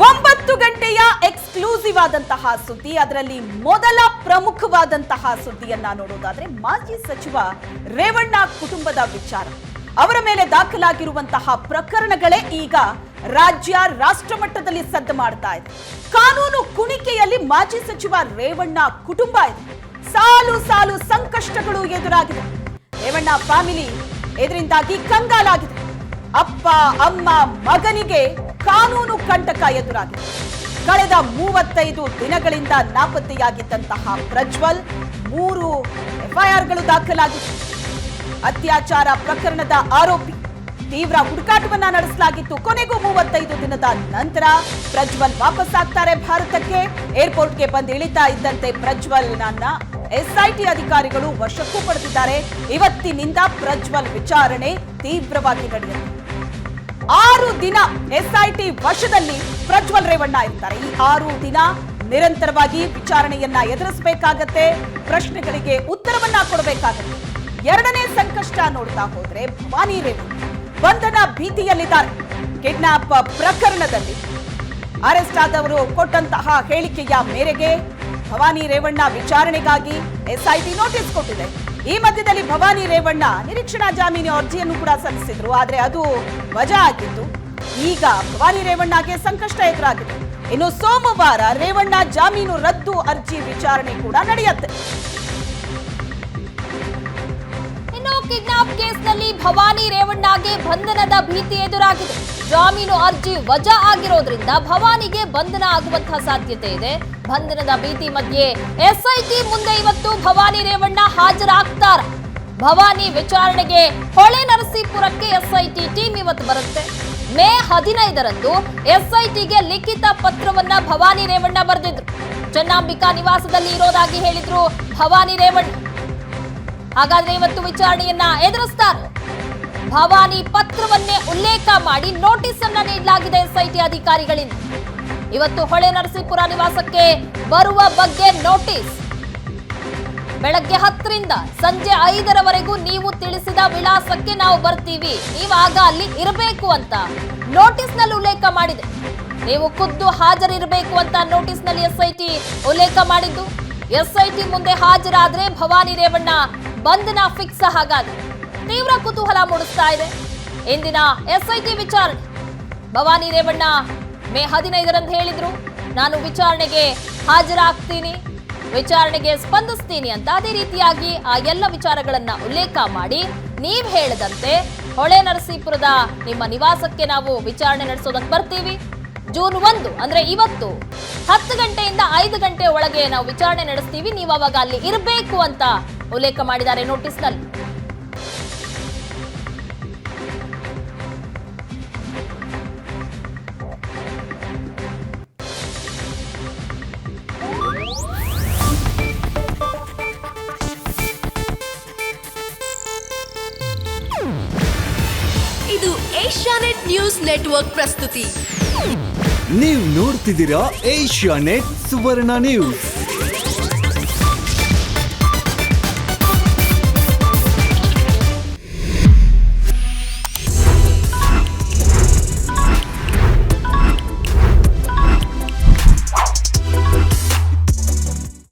9 ಗಂಟೆಯ ಎಕ್ಸ್ಕ್ಲೂಸಿವ್ ಆದಂತಹ ಸುದ್ದಿ, ಅದರಲ್ಲಿ ಮೊದಲ ಪ್ರಮುಖವಾದಂತಹ ಸುದ್ದಿಯನ್ನ ನೋಡೋದಾದ್ರೆ ಮಾಜಿ ಸಚಿವ ರೇವಣ್ಣ ಕುಟುಂಬದ ವಿಚಾರ. ಅವರ ಮೇಲೆ ದಾಖಲಾಗಿರುವಂತಹ ಪ್ರಕರಣಗಳೇ ಈಗ ರಾಷ್ಟ್ರ ಮಟ್ಟದಲ್ಲಿ ಸದ್ದು ಮಾಡ್ತಾ ಇದೆ. ಕಾನೂನು ಕುಣಿಕೆಯಲ್ಲಿ ಮಾಜಿ ಸಚಿವ ರೇವಣ್ಣ ಕುಟುಂಬ ಇದೆ. ಸಾಲು ಸಾಲು ಸಂಕಷ್ಟಗಳು ಎದುರಾಗಿದೆ. ರೇವಣ್ಣ ಫ್ಯಾಮಿಲಿ ಇದರಿಂದಾಗಿ ಕಂಗಾಲಾಗಿದೆ. ಅಪ್ಪ ಅಮ್ಮ ಮಗನಿಗೆ ಕಾನೂನು ಕಂಟಕ ಎದುರಾಗಿದೆ. ಕಳೆದ 35 ದಿನಗಳಿಂದ ನಾಪತ್ತೆಯಾಗಿದ್ದಂತಹ ಪ್ರಜ್ವಲ್ 3 ಎಫ್ಐಆರ್ಗಳು ದಾಖಲಾಗಿವೆ. ಅತ್ಯಾಚಾರ ಪ್ರಕರಣದ ಆರೋಪಿ. ತೀವ್ರ ಹುಡುಕಾಟವನ್ನ ನಡೆಸಲಾಗಿತ್ತು. ಕೊನೆಗೂ 35 ದಿನದ ನಂತರ ಪ್ರಜ್ವಲ್ ವಾಪಸ್ ಆಗ್ತಾರೆ ಭಾರತಕ್ಕೆ. ಏರ್ಪೋರ್ಟ್ಗೆ ಬಂದು ಇಳಿತಾ ಇದ್ದಂತೆ ಪ್ರಜ್ವಲ್ನನ್ನ ಎಸ್ಐಟಿ ಅಧಿಕಾರಿಗಳು ವಶಕ್ಕೂ ಪಡೆದಿದ್ದಾರೆ. ಇವತ್ತಿನಿಂದ ಪ್ರಜ್ವಲ್ ವಿಚಾರಣೆ ತೀವ್ರವಾಗಿ ನಡೆಯುತ್ತೆ. 6 ದಿನ ಎಸ್ಐಟಿ ವಶದಲ್ಲಿ ಪ್ರಜ್ವಲ್ ರೇವಣ್ಣ ಇರ್ತಾರೆ. ಈ 6 ದಿನ ನಿರಂತರವಾಗಿ ವಿಚಾರಣೆಯನ್ನ ಎದುರಿಸಬೇಕಾಗತ್ತೆ. ಪ್ರಶ್ನೆಗಳಿಗೆ ಉತ್ತರವನ್ನ ಕೊಡಬೇಕಾಗತ್ತೆ. ಎರಡನೇ ಸಂಕಷ್ಟ ನೋಡ್ತಾ ಹೋದ್ರೆ ಭವಾನಿ ರೇವಣ್ಣ ಬಂಧನ ಭೀತಿಯಲ್ಲಿದ್ದಾರೆ. ಕಿಡ್ನಾಪ್ ಪ್ರಕರಣದಲ್ಲಿ ಅರೆಸ್ಟ್ ಆದವರು ಕೊಟ್ಟಂತಹ ಹೇಳಿಕೆಯ ಮೇರೆಗೆ ಭವಾನಿ ರೇವಣ್ಣ ವಿಚಾರಣೆಗಾಗಿ ಎಸ್ಐಟಿ ನೋಟಿಸ್ ಕೊಟ್ಟಿದೆ. ಈ ಮಧ್ಯದಲ್ಲಿ ಭವಾನಿ ರೇವಣ್ಣ ನಿರೀಕ್ಷಣಾ ಜಾಮೀನು ಅರ್ಜಿಯನ್ನು ಕೂಡ ಸಲ್ಲಿಸಿದ್ರು. ಆದ್ರೆ ಅದು ವಜಾ ಆಗಿತ್ತು. ಈಗ ಭವಾನಿ ರೇವಣ್ಣಗೆ ಸಂಕಷ್ಟ ಎದುರಾಗಿದೆ. ಇನ್ನು ಸೋಮವಾರ ರೇವಣ್ಣ ಜಾಮೀನು ರದ್ದು ಅರ್ಜಿ ವಿಚಾರಣೆ ಕೂಡ ನಡೆಯುತ್ತೆ. ಇನ್ನು ಕಿಡ್ನಾಪ್ ಕೇಸ್ನಲ್ಲಿ ಭವಾನಿ ರೇವಣ್ಣಗೆ ಬಂಧನದ ಭೀತಿ ಎದುರಾಗಿದೆ. ಜಾಮೀನು ಅರ್ಜಿ ವಜಾ ಆಗಿರೋದ್ರಿಂದ ಭವಾನಿಗೆ ಬಂಧನ ಆಗುವಂತಹ ಸಾಧ್ಯತೆ ಇದೆ. ಬಂಧನದ ಭೀತಿ ಮಧ್ಯೆ ಎಸ್ಐಟಿ ಮುಂದೆ ಇವತ್ತು ಭವಾನಿ ರೇವಣ್ಣ ಹಾಜರಾಗ್ತಾರ. ಭವಾನಿ ವಿಚಾರಣೆಗೆ ಹೊಳೆ ನರಸೀಪುರಕ್ಕೆ ಎಸ್ಐಟಿ ಟೀಮ್ ಇವತ್ತು ಬರುತ್ತೆ. ಮೇ 15ರಂದು ಎಸ್ಐಟಿಗೆ ಲಿಖಿತ ಪತ್ರವನ್ನ ಭವಾನಿ ರೇವಣ್ಣ ಬರೆದಿದ್ರು. ಚನ್ನಾಂಬಿಕಾ ನಿವಾಸದಲ್ಲಿ ಇರೋದಾಗಿ ಹೇಳಿದ್ರು ಭವಾನಿ ರೇವಣ್ಣ. ಹಾಗಾದ್ರೆ ಇವತ್ತು ವಿಚಾರಣೆಯನ್ನ ಎದುರಿಸ್ತಾರೆ. ಭವಾನಿ ಪತ್ರವನ್ನೇ ಉಲ್ಲೇಖ ಮಾಡಿ ನೋಟಿಸ್ ಅನ್ನ ನೀಡಲಾಗಿದೆ ಎಸ್ಐಟಿ ಅಧಿಕಾರಿಗಳಿಂದ. ಇವತ್ತು ಹೊಳೆ ನರಸೀಪುರ ನಿವಾಸಕ್ಕೆ ಬರುವ ಬಗ್ಗೆ ನೋಟಿಸ್. ಬೆಳಗ್ಗೆ 10ರಿಂದ ಸಂಜೆ 5ರವರೆಗೂ ನೀವು ತಿಳಿಸಿದ ವಿಳಾಸಕ್ಕೆ ನಾವು ಬರ್ತೀವಿ, ನೀವಾಗ ಅಲ್ಲಿ ಇರಬೇಕು ಅಂತ ನೋಟಿಸ್ ನಲ್ಲಿ ಉಲ್ಲೇಖ ಮಾಡಿದೆ. ನೀವು ಖುದ್ದು ಹಾಜರಿರಬೇಕು ಅಂತ ನೋಟಿಸ್ ನಲ್ಲಿ ಎಸ್ಐಟಿ ಉಲ್ಲೇಖ ಮಾಡಿದ್ದು. ಎಸ್ಐಟಿ ಮುಂದೆ ಹಾಜರಾದ್ರೆ ಭವಾನಿ ರೇವಣ್ಣ ಬಂಧನ ಫಿಕ್ಸ್. ಹಾಗಾದ್ರೆ ತೀವ್ರ ಕುತೂಹಲ ಮೂಡಿಸ್ತಾ ಇದೆ ಇಂದಿನ ಎಸ್ಐಟಿ ವಿಚಾರಣೆ. ಭವಾನಿ ರೇವಣ್ಣ ಮೇ 15ರಂದು ಹೇಳಿದ್ರು, ನಾನು ವಿಚಾರಣೆಗೆ ಹಾಜರಾಗ್ತೀನಿ, ವಿಚಾರಣೆಗೆ ಸ್ಪಂದಿಸ್ತೀನಿ ಅಂತ. ಅದೇ ರೀತಿಯಾಗಿ ಆ ಎಲ್ಲ ವಿಚಾರಗಳನ್ನ ಉಲ್ಲೇಖ ಮಾಡಿ ನೀವ್ ಹೇಳಿದಂತೆ ಹೊಳೆ ನರಸೀಪುರದ ನಿಮ್ಮ ನಿವಾಸಕ್ಕೆ ನಾವು ವಿಚಾರಣೆ ನಡೆಸೋದಕ್ಕೆ ಬರ್ತೀವಿ. ಜೂನ್ 1 ಅಂದ್ರೆ ಇವತ್ತು 10 ಗಂಟೆಯಿಂದ 5 ಗಂಟೆ ಒಳಗೆ ನಾವು ವಿಚಾರಣೆ ನಡೆಸ್ತೀವಿ, ನೀವು ಅವಾಗ ಅಲ್ಲಿ ಇರಬೇಕು ಅಂತ ಉಲ್ಲೇಖ ಮಾಡಿದ್ದಾರೆ ನೋಟಿಸ್ನಲ್ಲಿ. ಇದು ಏಷ್ಯಾನೆಟ್ ನ್ಯೂಸ್ ನೆಟ್ವರ್ಕ್ ಪ್ರಸ್ತುತಿ. ನೀವು ನೋಡ್ತಿದ್ದೀರಾ ಏಷ್ಯಾನೆಟ್ ಸುವರ್ಣ ನ್ಯೂಸ್.